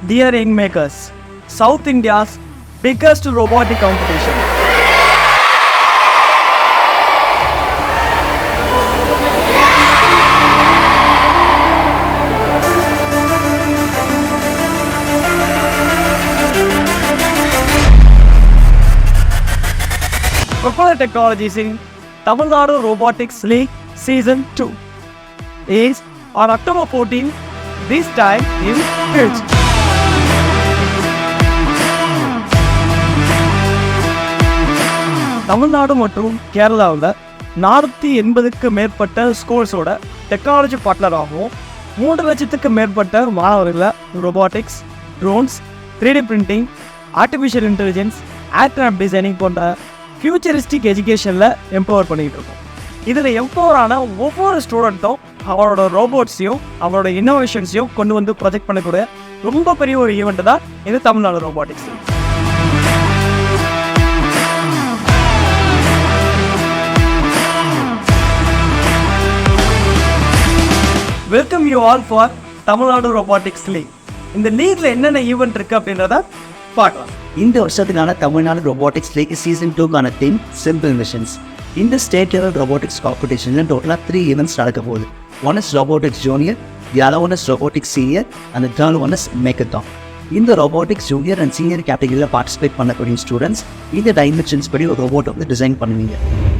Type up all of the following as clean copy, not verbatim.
Dear young makers, South India's biggest robotic competition. Propeller Technologies in Tamil Nadu Robotics League Season 2 is on October 14, this time in Pitch. Tamil Nadu மற்றும் கேரளாவில் 480க்கு மேற்பட்ட ஸ்கூல்ஸோட technology பார்ட்னராகவும் 3 லட்சத்துக்கு மேற்பட்ட மாணவர்களை robotics, drones, 3D printing, artificial intelligence, aircraft designing போன்ற futuristic எஜுகேஷனில் empower பண்ணிகிட்டு இருக்கோம். இதில் எம்பவரான ஒவ்வொரு ஸ்டூடெண்ட்டும் அவரோட ரோபோட்ஸையும் அவரோட இன்னோவேஷன்ஸையும் கொண்டு வந்து ப்ரொஜெக்ட் பண்ணக்கூடிய ரொம்ப பெரிய ஒரு ஈவெண்ட் தான் இது Tamil Nadu robotics. Welcome you all for Tamil Nadu robotics league. இந்த லீக்ல என்னென்ன ஈவெண்ட் இருக்கு அப்படின்றத பார்க்கலாம். இந்த வருஷத்துக்கான தமிழ்நாடு ரோபாட்டிக்ஸ் லீக் சீசன் 2க்கான தீம் சிம்பிள் மிஷன்ஸ். இந்த ஸ்டேட் லெவல் ரோபாட்டிக்ஸ் காம்படிஷன்ல டோட்டலாக 3 ஈவெண்ட்ஸ் நடக்க போகுது. One is robotics junior, the other one is robotics senior and the third one is makeathon. இந்த ரோபோட்டிக்ஸ் ஜூனியர் அண்ட் சீனியர் கேட்டகரியில் பார்ட்டிசிபேட் பண்ணக்கூடிய students இந்த டைமென்ஷன்ஸ் படி ஒரு ரோபோட்டை வந்து டிசைன் பண்ணுவீங்க.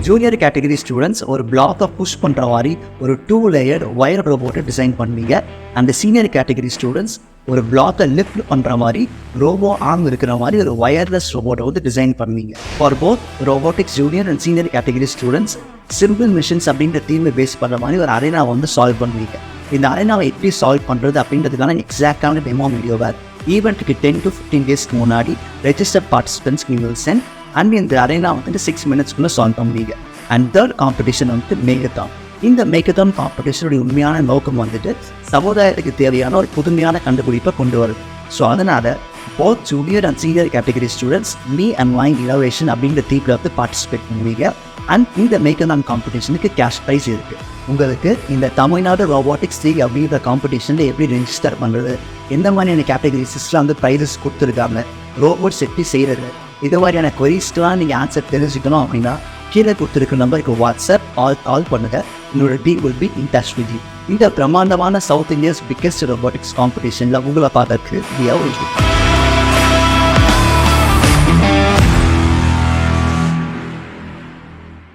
ஜூனியர் கேட்டகரி ஸ்டூடெண்ட்ஸ் ஒரு பிளாக்கை புஷ் பண்ணுற மாதிரி ஒரு 2 லேயர் ஒயர் ரோபோட்டை டிசைன் பண்ணுவீங்க. அண்ட் சீனியர் கேட்டகரி ஸ்டூடெண்ட்ஸ் ஒரு பிளாக்கை லிஃப்ட் பண்ணுற மாதிரி ரோபோ ஆர்ம் இருக்கிற மாதிரி ஒரு ஒயர்லெஸ் ரோபோட்டை வந்து டிசைன் பண்ணுவீங்க. For both robotics junior and senior category students simple missions அப்படின்ற தீமை பேஸ் பண்ணுற மாதிரி ஒரு அரேனாவை வந்து சால்வ் பண்ணுவீங்க. இந்த அரேனாவை எப்படி சால்வ் பண்ணுறது அப்படின்றதுக்கான எக்ஸாக்டான டெமோ வீடியோவை ஈவெண்ட்டுக்கு 10 to 15 டேஸ்க்கு முன்னாடி registered participants we will send. And இந்த அரேனா வந்துட்டு 6 மினிட்ஸ்க்குள்ளே சால்வ் பண்ணுவீங்க. அண்ட் தேர்ட் காம்படிஷன் வந்துட்டு மேக்கத்தான். இந்த மேக்கத்தான் காம்படிஷனுடைய உண்மையான நோக்கம் வந்துட்டு சமுதாயத்துக்கு தேவையான ஒரு புதுமையான கண்டுபிடிப்பை கொண்டு வருது. ஸோ அதனால் both junior and senior category students me and mind innovation அப்படின்ற தீப்பில் வந்து பார்ட்டிசிபேட் பண்ணுவீங்க. அண்ட் இந்த மேக்கத்தான் காம்படிஷனுக்கு கேஷ் ப்ரைஸ் இருக்குது. உங்களுக்கு இந்த தமிழ்நாடு ரோபாட்டிக்ஸ் லீக் அப்படின்ற காம்படிஷனில் எப்படி ரெஜிஸ்டர் பண்ணுறது, எந்த மாதிரியான கேட்டகரிஸில் வந்து ப்ரைஸஸ் கொடுத்துருக்காங்க, ரோபோட்ஸ் எப்படி செய்கிறது, இது மாதிரியான கொரிஸ்லாம் நீங்கள் ஆன்சர் தெரிஞ்சுக்கணும் அப்படின்னா கீழே கொடுத்துருக்க நம்பருக்கு வாட்ஸ்அப் கால் பண்ணுங்கள். என்னோட team will be in touch with you. இந்த பிரம்மாண்டமான சவுத் இந்தியாஸ் பிக்கெஸ்ட் ரோபாட்டிக்ஸ் காம்படிஷனில் உங்களை பார்க்கறதுக்கு